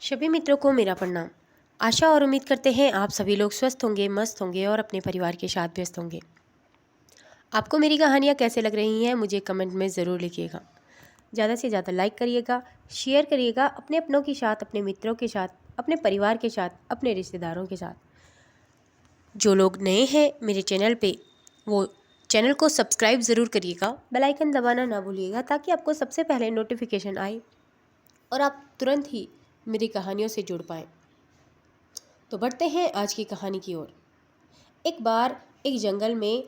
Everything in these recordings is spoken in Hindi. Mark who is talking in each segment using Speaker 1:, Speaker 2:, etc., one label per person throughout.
Speaker 1: सभी मित्रों को मेरा प्रणाम। आशा और उम्मीद करते हैं आप सभी लोग स्वस्थ होंगे, मस्त होंगे और अपने परिवार के साथ व्यस्त होंगे। आपको मेरी कहानियाँ कैसे लग रही हैं मुझे कमेंट में ज़रूर लिखिएगा। ज़्यादा से ज़्यादा लाइक करिएगा, शेयर करिएगा अपने अपनों के साथ, अपने मित्रों के साथ, अपने परिवार के साथ, अपने रिश्तेदारों के साथ। जो लोग नए हैं मेरे चैनल पे वो चैनल को सब्सक्राइब ज़रूर करिएगा, बेल आइकन दबाना ना भूलिएगा ताकि आपको सबसे पहले नोटिफिकेशन आए और आप तुरंत ही मेरी कहानियों से जुड़ पाएँ। तो बढ़ते हैं आज की कहानी की ओर। एक बार एक जंगल में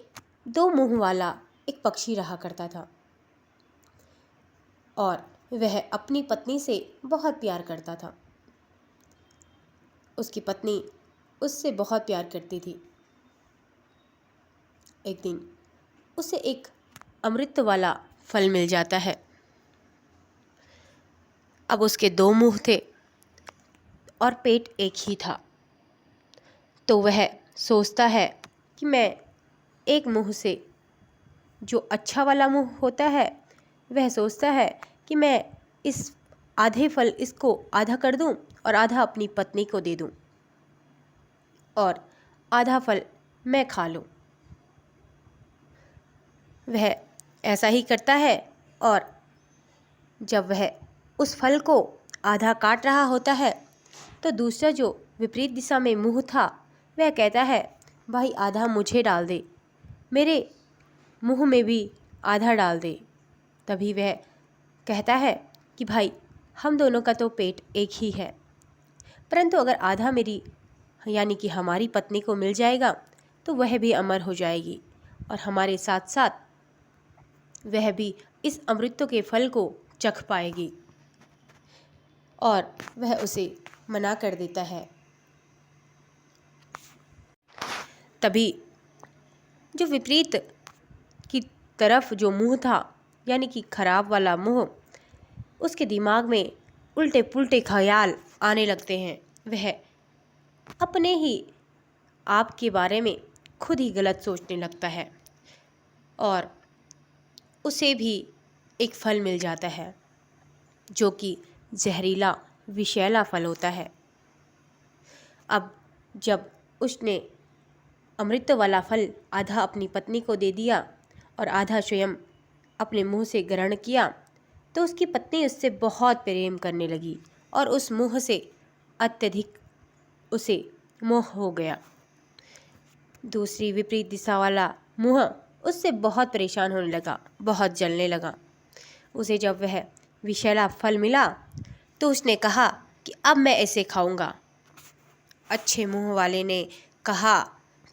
Speaker 1: दो मुंह वाला एक पक्षी रहा करता था और वह अपनी पत्नी से बहुत प्यार करता था। उसकी पत्नी उससे बहुत प्यार करती थी। एक दिन उसे एक अमृत वाला फल मिल जाता है। अब उसके दो मुंह थे और पेट एक ही था, तो वह सोचता है कि मैं एक मुंह से, जो अच्छा वाला मुंह होता है, वह सोचता है कि मैं इस आधे फल इसको आधा कर दूं और आधा अपनी पत्नी को दे दूं और आधा फल मैं खा लूं। वह ऐसा ही करता है और जब वह उस फल को आधा काट रहा होता है तो दूसरा जो विपरीत दिशा में मुंह था वह कहता है, भाई आधा मुझे डाल दे, मेरे मुंह में भी आधा डाल दे। तभी वह कहता है कि भाई हम दोनों का तो पेट एक ही है, परंतु अगर आधा मेरी यानी कि हमारी पत्नी को मिल जाएगा तो वह भी अमर हो जाएगी और हमारे साथ साथ वह भी इस अमृत के फल को चख पाएगी। और वह उसे मना कर देता है। तभी जो विपरीत की तरफ जो मुंह था यानी कि खराब वाला मुंह, उसके दिमाग में उल्टे पुल्टे ख्याल आने लगते हैं। वह अपने ही आप के बारे में खुद ही गलत सोचने लगता है और उसे भी एक फल मिल जाता है जो कि जहरीला विषैला फल होता है। अब जब उसने अमृत वाला फल आधा अपनी पत्नी को दे दिया और आधा स्वयं अपने मुंह से ग्रहण किया तो उसकी पत्नी उससे बहुत प्रेम करने लगी और उस मुंह से अत्यधिक उसे मोह हो गया। दूसरी विपरीत दिशा वाला मुंह उससे बहुत परेशान होने लगा, बहुत जलने लगा। उसे जब वह विषैला फल मिला तो उसने कहा कि अब मैं इसे खाऊंगा। अच्छे मुंह वाले ने कहा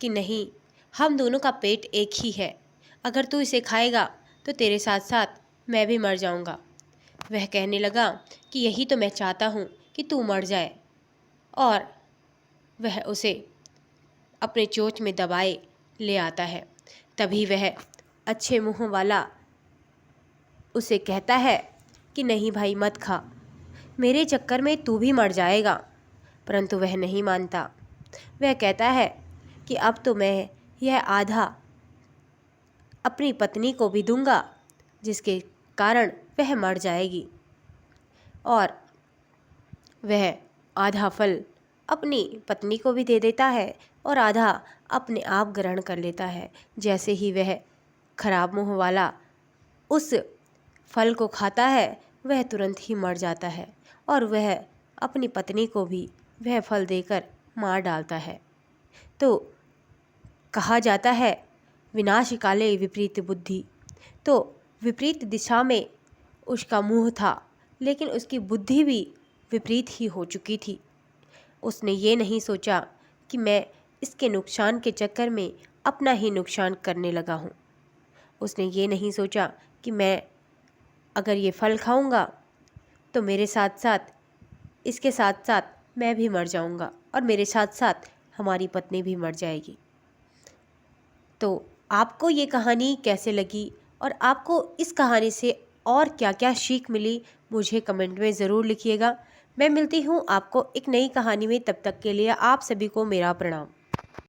Speaker 1: कि नहीं, हम दोनों का पेट एक ही है, अगर तू इसे खाएगा तो तेरे साथ साथ मैं भी मर जाऊंगा। वह कहने लगा कि यही तो मैं चाहता हूँ कि तू मर जाए, और वह उसे अपने चोंच में दबाए ले आता है। तभी वह अच्छे मुंह वाला उसे कहता है कि नहीं भाई मत खा, मेरे चक्कर में तू भी मर जाएगा। परंतु वह नहीं मानता। वह कहता है कि अब तो मैं यह आधा अपनी पत्नी को भी दूंगा जिसके कारण वह मर जाएगी, और वह आधा फल अपनी पत्नी को भी दे देता है और आधा अपने आप ग्रहण कर लेता है। जैसे ही वह खराब मुंह वाला उस फल को खाता है वह तुरंत ही मर जाता है और वह अपनी पत्नी को भी वह फल देकर मार डालता है। तो कहा जाता है विनाश काले विपरीत बुद्धि। तो विपरीत दिशा में उसका मुंह था लेकिन उसकी बुद्धि भी विपरीत ही हो चुकी थी। उसने ये नहीं सोचा कि मैं इसके नुकसान के चक्कर में अपना ही नुकसान करने लगा हूँ। उसने ये नहीं सोचा कि मैं अगर ये फल खाऊंगा तो मेरे साथ साथ इसके साथ साथ मैं भी मर जाऊंगा और मेरे साथ साथ हमारी पत्नी भी मर जाएगी। तो आपको ये कहानी कैसे लगी और आपको इस कहानी से और क्या क्या सीख मिली मुझे कमेंट में ज़रूर लिखिएगा। मैं मिलती हूँ आपको एक नई कहानी में, तब तक के लिए आप सभी को मेरा प्रणाम।